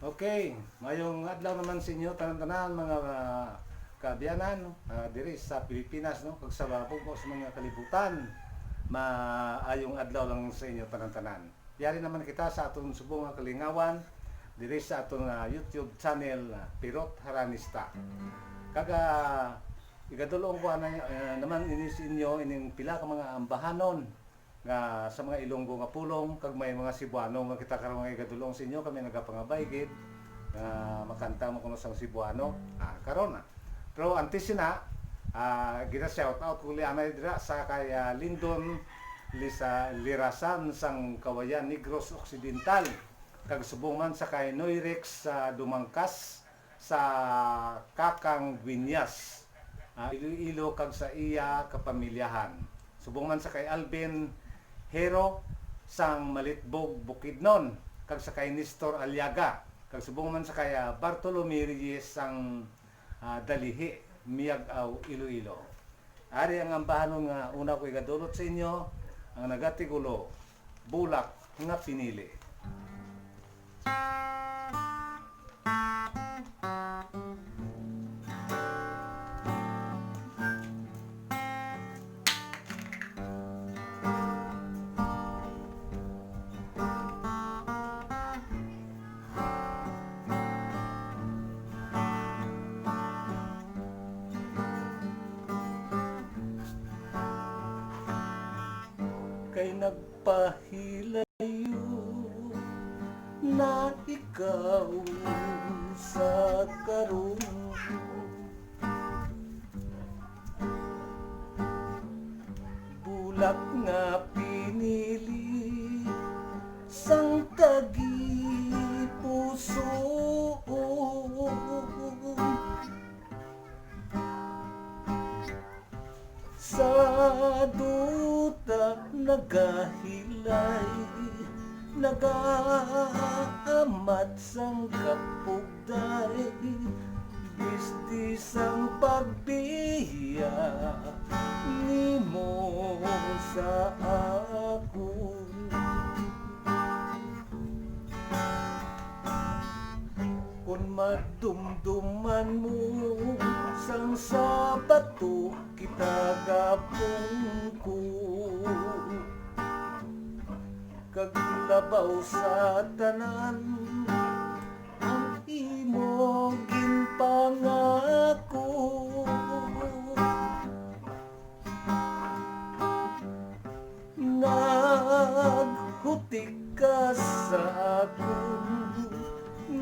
Okay, mayong adlaw naman sa inyo tanan-tanan mga kaabyanan diri sa Pilipinas no kag sa babog sa mga kalibutan. Maayong adlaw lang sa inyo tanan-tanan. Yari naman kita sa atong subong nga kalingawan diri sa atong YouTube channel Pirot Haranista. Kaga igadulong ko naman ini sa inyo ining pila ka mga ambahanon nga sa mga Ilonggo nga pulong kag may mga Cebuano nga kita karon nga igadulong sa inyo kami nagapangabay gid nga makanta mo kuno sang Cebuano karon pero antes na gina shout out ko li anay dira sa kay Lindon Lirasan sang Kawayan Negros Occidental kag subong man sa kay Noyrex sa Dumangkas sa Kakang Vinyas Iloilo kag sa iya kapamilyahan subong man sa kay Alvin Hero sang Malitbog Bukidnon kag sa kay Nestor Aliaga kag subong man sa kay Bartolome Reyes sang Dalihi Miag-aw Iloilo. Ari ang ambahanon nga una ko igadulot sa inyo ang nagatigulo Bulak nga Pinili. Kay nagpahilayo na ikaw sa karon bulak nga pinili sang tagipuso sa duta nagahilay nagaamat sang kapugday bisdi sang pagbiya nimo sa akon kung madumduman mo sang sabato kita gapungko kag labaw sa tanan ang imo ginpangako naghutik ka sa akon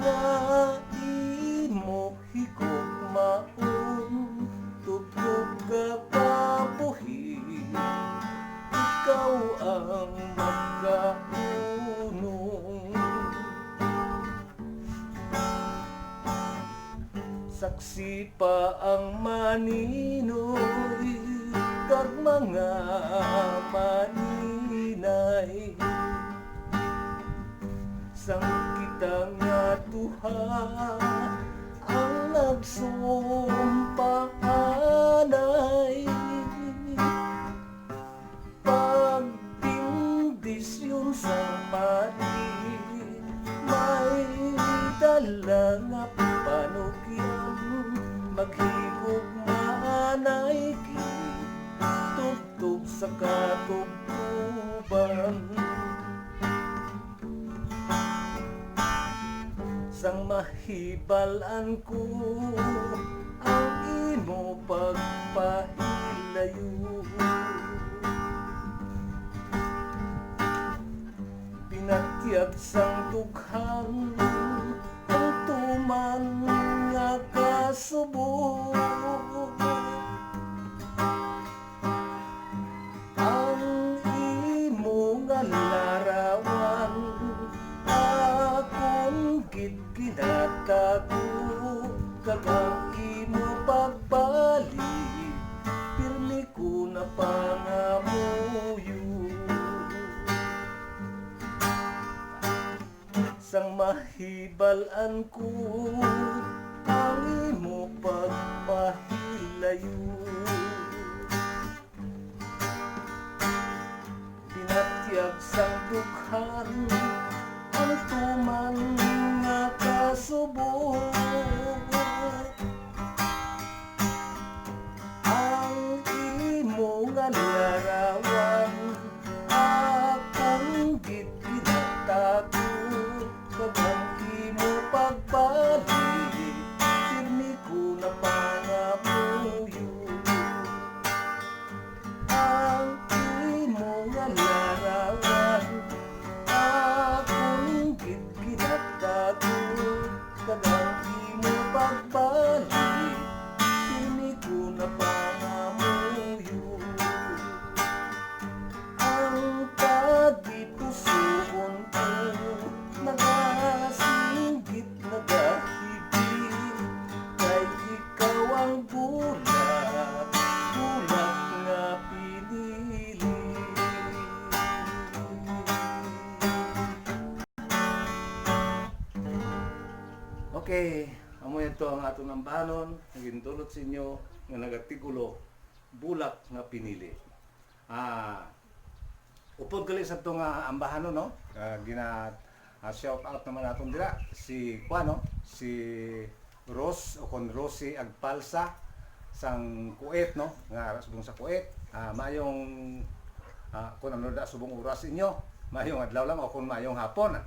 nga imo higugmaon tutog ka kabuhi ikaw ang magkaunong saksi pa ang maninoy kag mga maninay sang kita nga duha ang nagsumpaanay pagdindisyon sa mali may dala nga panugyan maghigugmaanay tugtog sa katugtuban sang mahibalan ko ang imo pagpahilayo pinatiyag sang dughan ang tuman nga kasubo ang imo nga larawan akong ginatago kag ang imo pagbalik pirmi ko na pangamuyo sang mahibalan ko ang imo pagpahilayo pinatiyag sang dughan ang tuman nga Okay, amo ito ang atong ambahanon, nagintulot sa inyo nga nagatigulo bulak nga pinili. Upod gali sa itong ambahanon, no? Shout out naman natin dira si Kuano, si Rose o kon Rosie Agpalsa sang Kuwait, no? Nga subong sa Kuwait. Mayong kung ano da subong oras inyo, mayong adlaw lang o kung mayong hapon.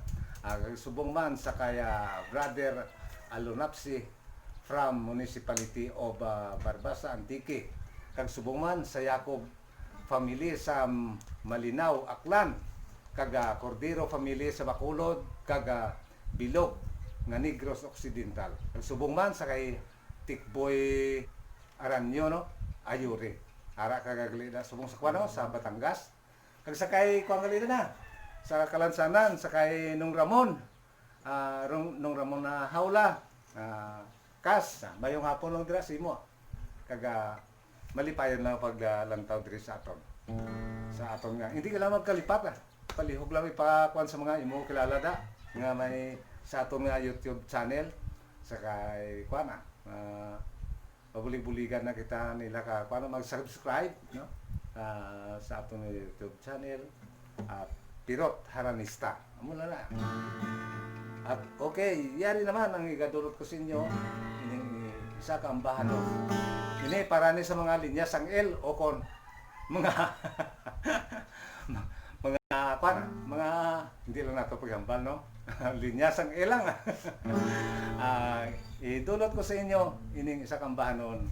Subong man sa kaya Brother Alunapsi from Municipality of Barbasa, Antique. Kag subong man sa Jacob family sa Malinaw, Aklan. Kag Cordero family sa Bacolod. Kag Bilog nga Negros Occidental. Kag subong man sa kay Tikboy Aranyo, no? Ayuri. Ara kagaglida subong sa Kuano sa Batangas. Kag sa kay kuangalida na sa Kalansanan, sa kay Nung Ramon, Nung Ramon na Hawla, Kas, mayong hapon lang dira sa imo. Kaga malipayon lang paglantaw diri sa aton. Sa aton nga, hindi ka lang magkalipat palihog lang ipakuan sa mga imo kilala da nga may sa aton nga YouTube channel sa kay kuan pabulig-buligan na kita nila ka kuan mag-subscribe, no? Sa aton YouTube channel Pirot Haranista. Amo na. At okay, yari naman ang igadulot ko sa inyo ining isa ka ambahanon. Ini para ni sa mga linya sang L o kon mga mga hindi lang nato paghambal, no? Linya sang L lang. Idulot ko sa inyo ining isa ka ambahanon.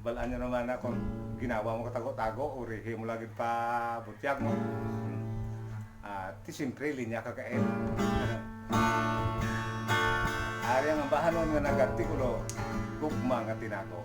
Balaan nyo naman na kung ginawa mo katago-tago o rehe mo lagi pa butyag mo. Ti siyempre linya ka ka-L. Ari ang ambahanon nga nagartikulo gugma nga tinago.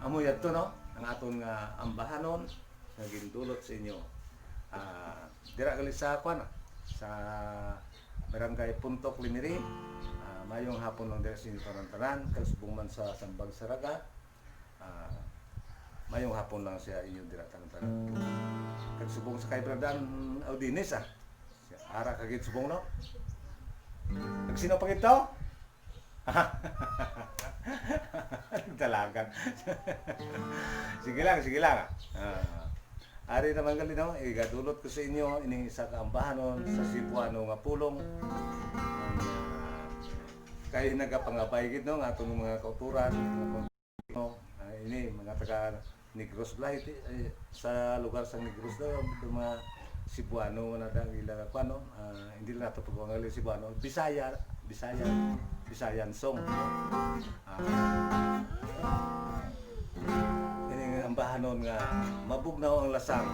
amo yadto no ang aton nga ambahanon nga gindulot sa inyo. Dira gali sa kwan sa Barangay Puntok Limiri. Mayong hapon lang dira sa inyo tanan-tanan kag subong man sa Sambag Saraga. Mayong hapon lang siya inyo dira tanan-tanan. Kag subong sa kay Bradan Audines ara kagit subong no. Nagsino pa ito? Dalagan. Sige lang, sige lang. Ari naman gali no, igadulot ko sa inyo ining isa ka ambahanon sa Cebuano nga pulong. Kay nagapangabay gid no nga atong mga kauturan, ini mga taga Negros Blay sa lugar sa Negros daw mga Cebuano na dang ila kuno, hindi lang nato pagwangali Cebuano, Bisayan song. Ini ambahanon nga mabugnaw ang lasang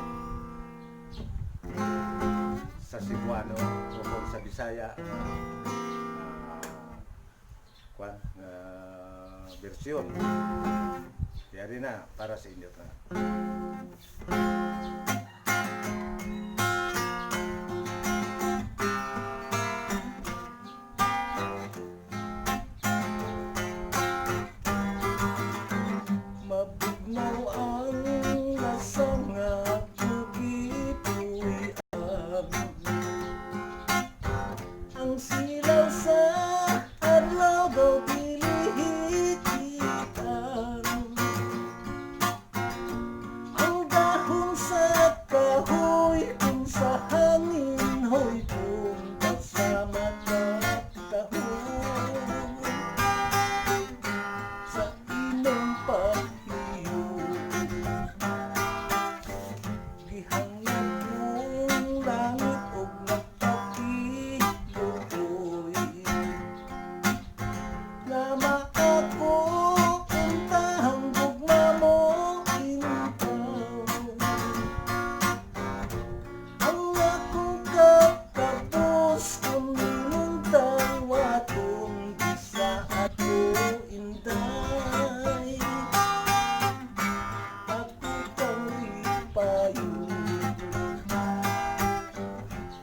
sa Cebuano o sa Bisaya bersyon. Yari na para sa inyo ta. Mabugnaw ang lasang nga pugi-puwian, ang silaw sa adlaw daw pilihikitan, ang dahon sa kahoy kung sa hangin hoy punta sa matatahon, sa inyong paghiyo gihanglan kong langit og nagpakiluoy, nama ako untahang gugma mo intaw, ang akong kakabus kung minuntaw atong bisa ato inday, ako kang ipayo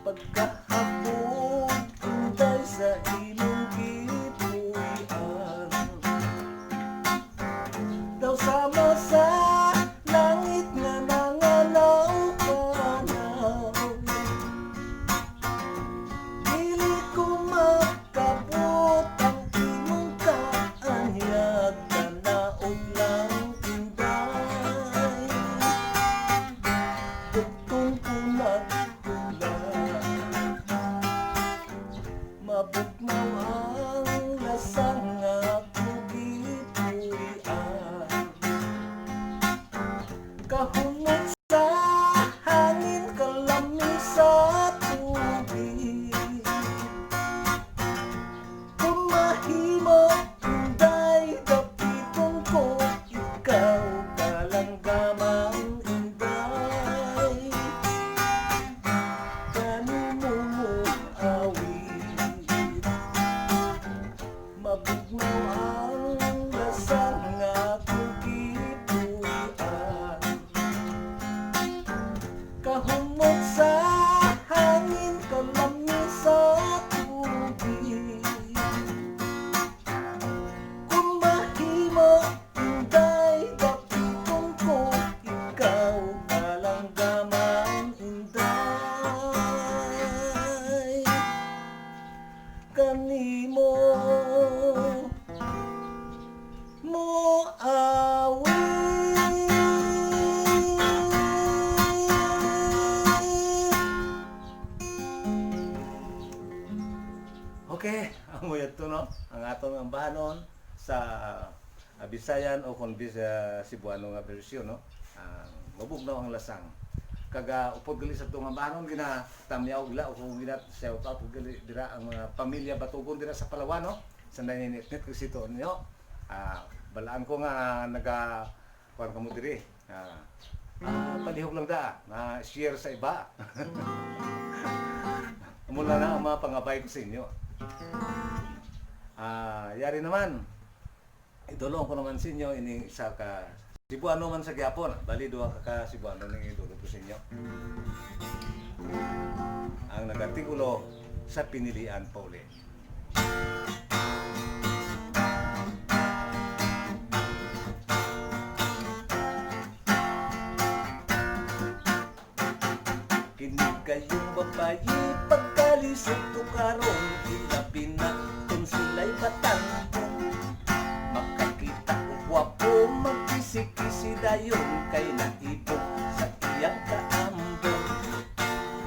pagkahapon inday sa imong gipuy-an, daw sama sa langit nga nanganaw-kanaw, dili ko makabot ang imong kaanyag, tanaog lang inday, bugtong ko nagtula, mabugnaw ang lasang nga pugi-puwian, kahunot sa hangin kalami sa tubig, kung mahimo inday dapiton ko ikaw kalanggamang inday, kanimo mo awit, mabugnaw ang lasang nga pugi-puwian, kahumot sa hangin kalami sa tubig, kung mahimo inday dapiton ko ikaw kalanggamang inday, kanimo mo awit. Okay, ang muyad to no, ang atong ambahanon sa Bisayan o kung Cebuano nga bersyon no. Mabugnaw ang lasang. Kaga upod gali sa itong ambahanon gina tamyaw gila o kung gina shout out gali dira ang mga pamilya Batugon dira sa Palawan no. Sa naninit-nit ko sito niyo. Balaan ko nga naga kuan kamo diri. Palihog lang da na share sa iba. Mula na ang mga pangabay ko sa inyo. Yari naman, idulong ko naman sa inyo ining isa ka Cebuano man sa gyapon, bali duha ka Cebuano ning idulog ko sa inyo. Ang nagatikulo sa pinilian pa uli. Kinig kayong babayi, pagkalisod ko karon, ilapin na kung sila'y batangkong. Makakita ko gwapo, magkisi-kisi dayon, kay naibog sa iyang kaambong.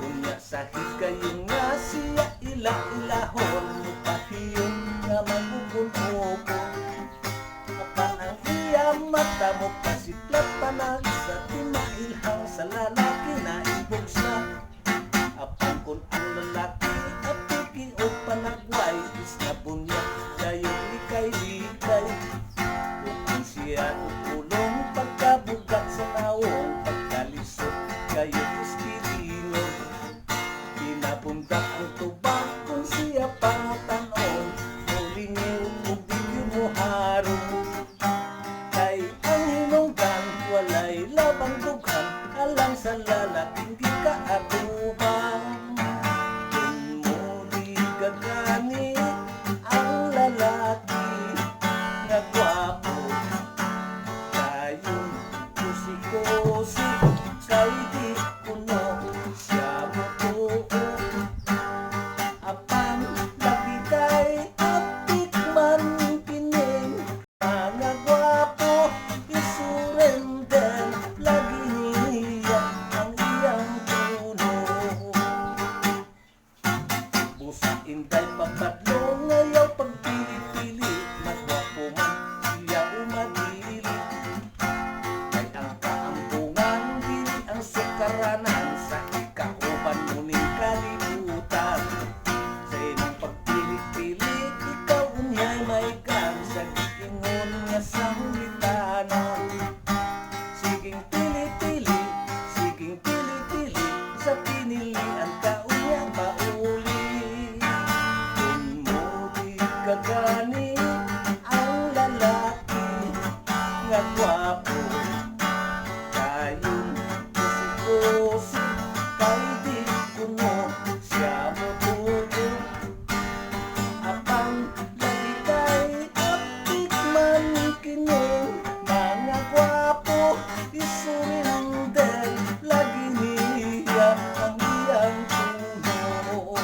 Kunya sahig kayong nga siya ila-ilahon, pahiyon nga magugun-ugon. Apan ang iyang mata mo pasiklat panag sa timailhang sa lalaki na ibog siya. Apan kung ang lalaki apiki o panagway, is na bunya dayon likay-likay. Kung siya ukulong pagkabugat sa naong, pagkalisod kayo ispilingon. Pinabundak ang tubak kung siya pangutanon, mulingiw o bigyo mo harong. Kay ang hinunggan walay labang dughan, alang sa lalaking di kaatubang. Kung muli gagani ang lalaki na gwapo, kayon kusikosi kay di kuno siya mo tuo. Apan lagi kay apik man kining mga gwapo, isurrender lagi niya ang iyang puno. Busa inday papadlong ngayaw pagpili-pili, magwapo man siya umadili. Kay ang kaampungan dili ang sukaranan, sa ikauban mo ning kalibutan. Sa inyong pagpili-pili, ikaw unyay may kan sa giingon nga sanglitanan. Siging pili-pili, siging pili-pili, sa pinilian ka unya mauli. Kung muli kagani ang lalaki nga gwapo, kayon kusikosi kay di kuno siya mo tuo. Apang lagi kay apik man kining mga gwapo, isurrender lagi niya ang iyang puno.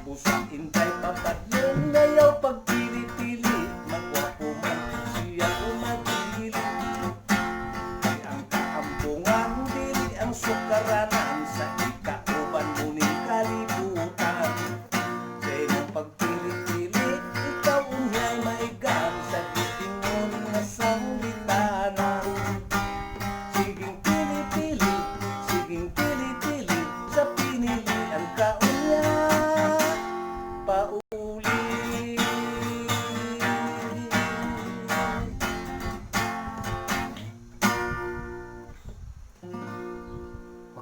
Busa intay papadlong ngayaw pagpili-pili, magwapo man siya umadili. Kay ang kaampungan dili ang sukaranan, sa ikauban mo ning kalibutan. Sa inyong pagpili-pili, ikaw unyay maigan sa gitingon nga sanglitanan. Siging pili-pili, siging pili-pili, sa pinilian ka unya pauli.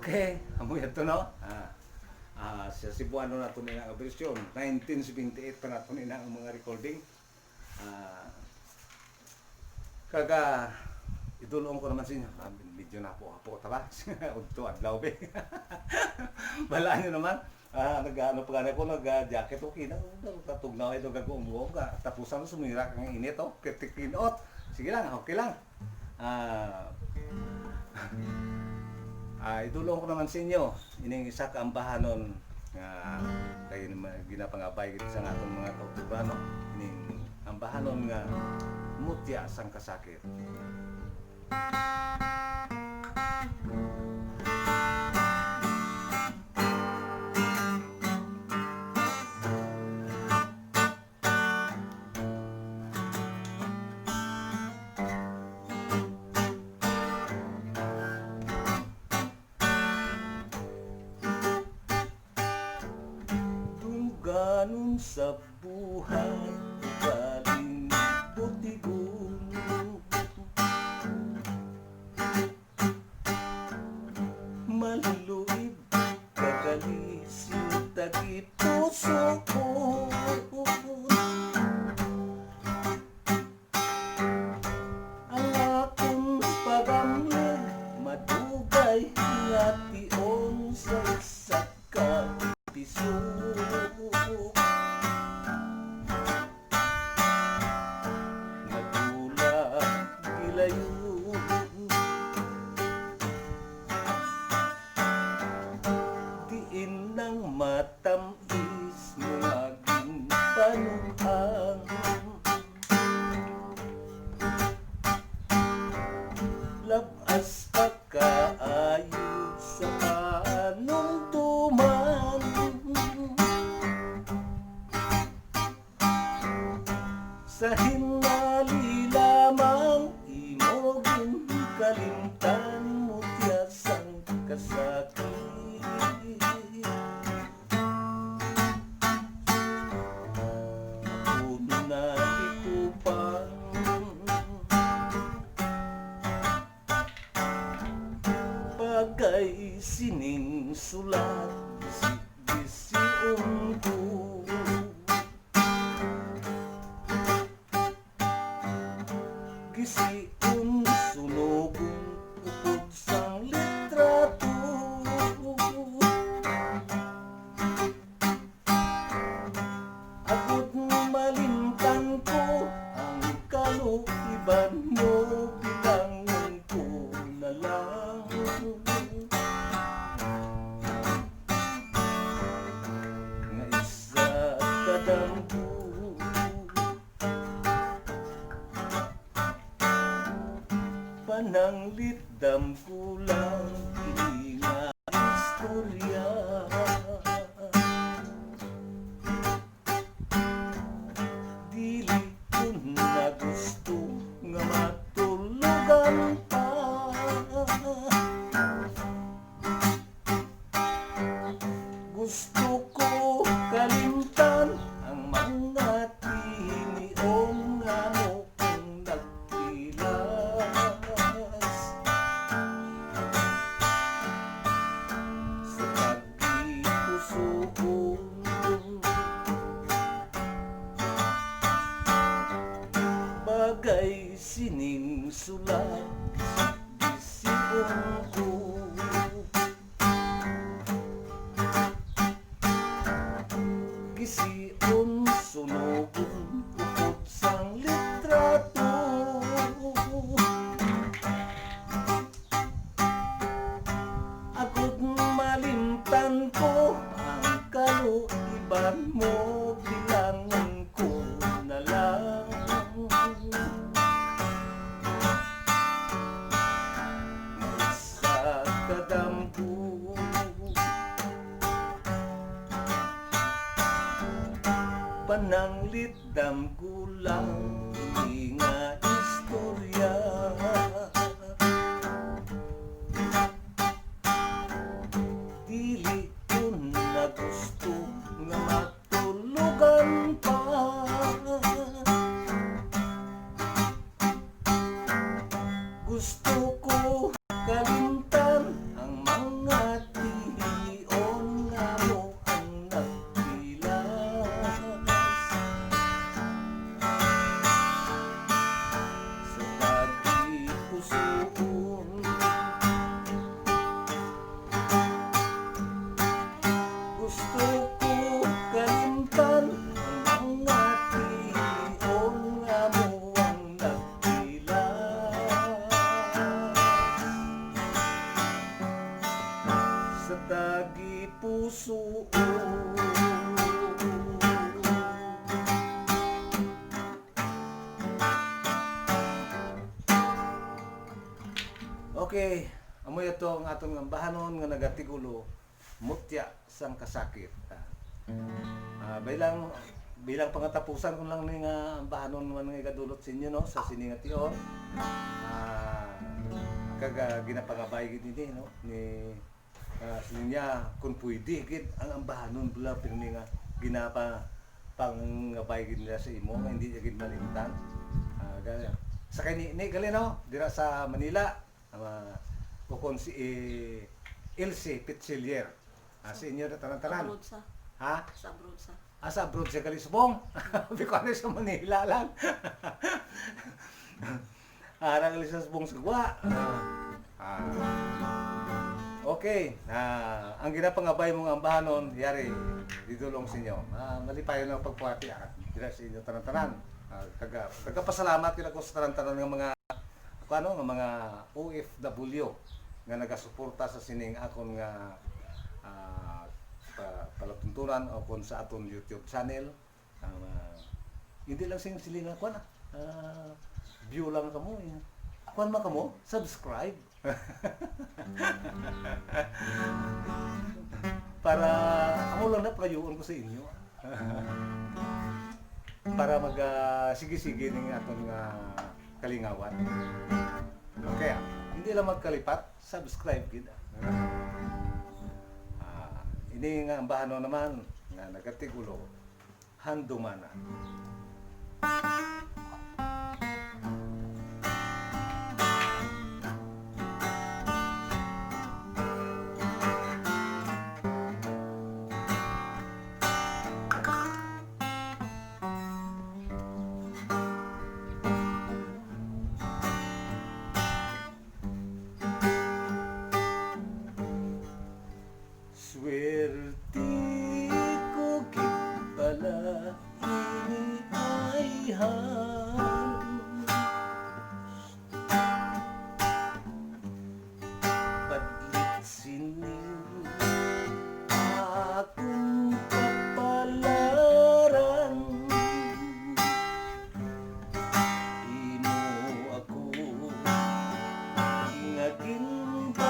Okay, amoy ito no? Sa Cebuano na ito nila ang version. 1978 pa na ito nila ang mga recording. Kaga, idulong ko naman sa inyo. Video na po taba. Udto adlaw be. Balaan nyo naman. Nag-ano pa gana ko, nag-jacket okay na. Tatugnaw ito gagawang buong ka. Tapusan mo sumira kang init oh. Kitikinot. Sige lang, okay lang. Idulong ko naman sa inyo. Ining isa ka ambahanon nga kay ginapangabay sa atong mga kautubrano. Ining ambahanon nga mutya sang kasakit. Ganon sa buhay galing butigon, maluluib kagalisin tagi puso ko. Ang isok. Nagulat gilayon, diin ng matamis ng aking panuhang. Labas pagkaayos sa panuntuman, sa hinali lamang imogin kalimtan mo tiyasang kasakit. Puno na itupang bagay sining sulat bisyon ko. Gisiun sunogong upod sang litrato, agud malimtan ko ang kaluiban mo, bilangan ko na lang. Nga isa kadamgo, pananglit dam ko lang kini nga istorya. Dili ko na gusto nga matulugan pa, gusto ko kalimtan ang mga tinion nga mo kung nagpilas. Sa pagkipusoon, bagay sining sulat bisyon ko. Gisiun sunogon upod sang litrato, agud malimtan ko ang kaluiban mo, bilangan ko na lang. Sa kadamgo, pananglit dam ko lang hindi nga istorya. Dili ko na gusto nga matulugan pa, gusto ko kalimtan ang mga tinion nga mo ang nagpilas. Sa pagkipusoon, gusto ko kalimtan ang mga tinion nga mo ang nagpilas. Sa tagipusoon, okay, amoy ito ang atong ambahanon nga nagatigulo mutya sang kasakit. Bilang pangatapusan ko lang ni nga ambahanon man nga igadulot sa inyo no sa siningation. Kaga ginapangabay gid ni no ni sinya kung pwede gid ang ambahanon bula pirmi nga ginapa pangabay gid nila sa imo nga hindi gid malimtan. Sa kay ni gali no dira sa Manila. Kung si Ilse Pitzelier. Sa inyo na tanan-tanan. Abroad sa. Ha? Sa abroad sa. Sa abroad sa Kalisbong. Biko sa Manila lang. Arang Kalisbong sa Gwa. Okay. Okay, ang ginapangabay mong ambahanon, yari, didulong sa inyo. Malipayon ng pagpuati, dira sa inyo tanan-tanan. Kagapasalamat kita ko sa tanan-tanan ng mga, ng mga OFW nga nagasuporta sa sining akon nga palatuntunan o kung sa aton YouTube channel. Hindi lang silingan ko na. View lang kamo. Kuan man kamo, subscribe. Para ako lang na payuon ko sa inyo. Para mag sige-sige ning aton nga kalingawan. Okay, hindi lang magkalipat, subscribe gid. Ini nga ambahano naman nga nagatigulo handumana. Swerte ko gid pala ini ay padlit sining akong kapalaran. Imo ako nga ginbayaan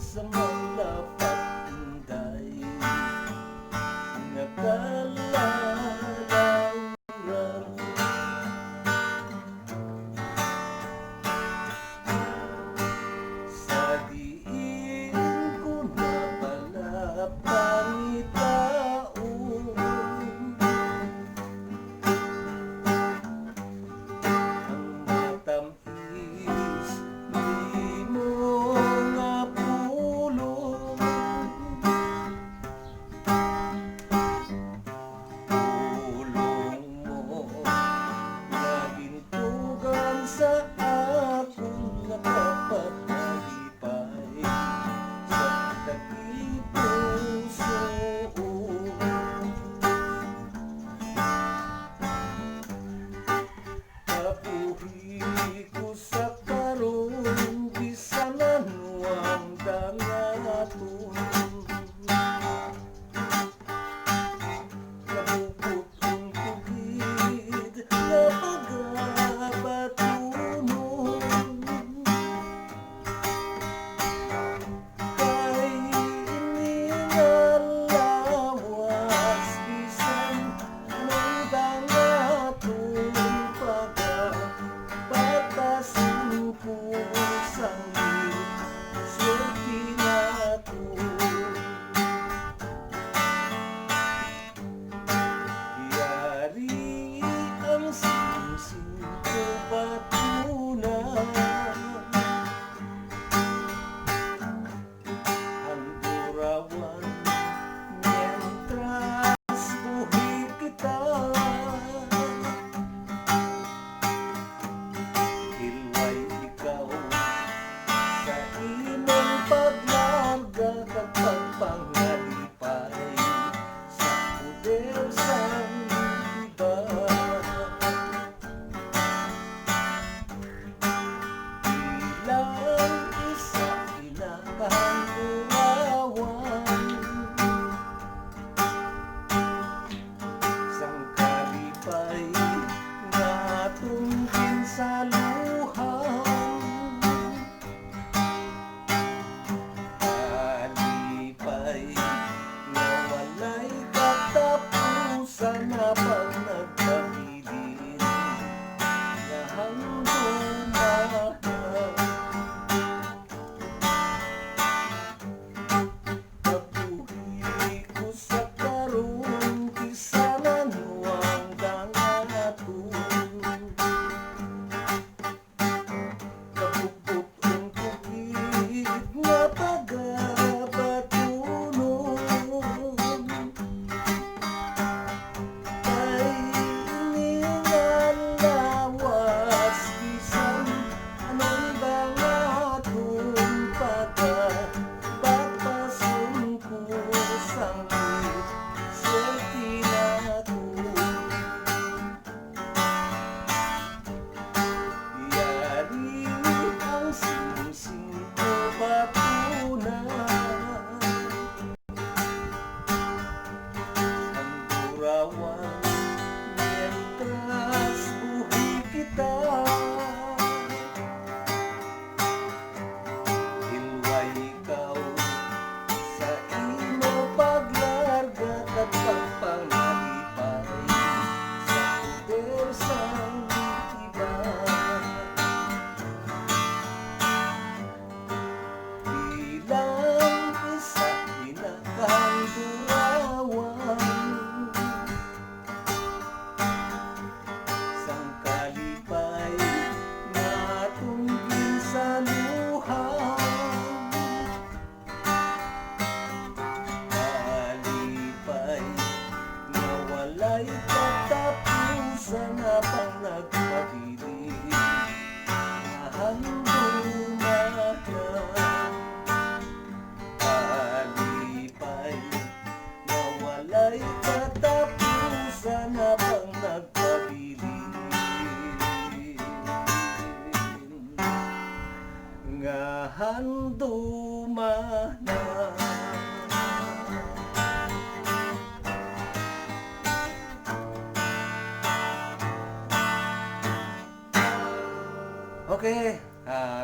sa malapat inday nga kalalauran. Sa diin ko na pala pangitaon, ang matamis di mo nga pulong. Pulong mo nga gintugan sa akong nakapamalipay sa dakipong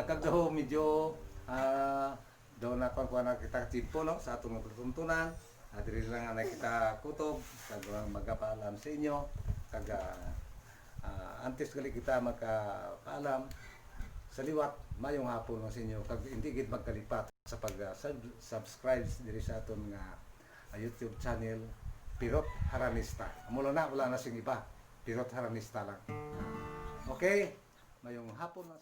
kagdaho medyo doon na kuan na kita timpo no sa atong pagtuntunan. Diri lang na kita kutob kag magpaalam sa inyo kag antes gali kita magpaalam sa liwat mayong hapon sa inyo kag hindi gid magkalipat sa pag-subscribe diri sa aton nga YouTube channel Pirot Haranista. Mula na wala na sing iba. Pirot Haranista lang. Okay? Mayong hapon na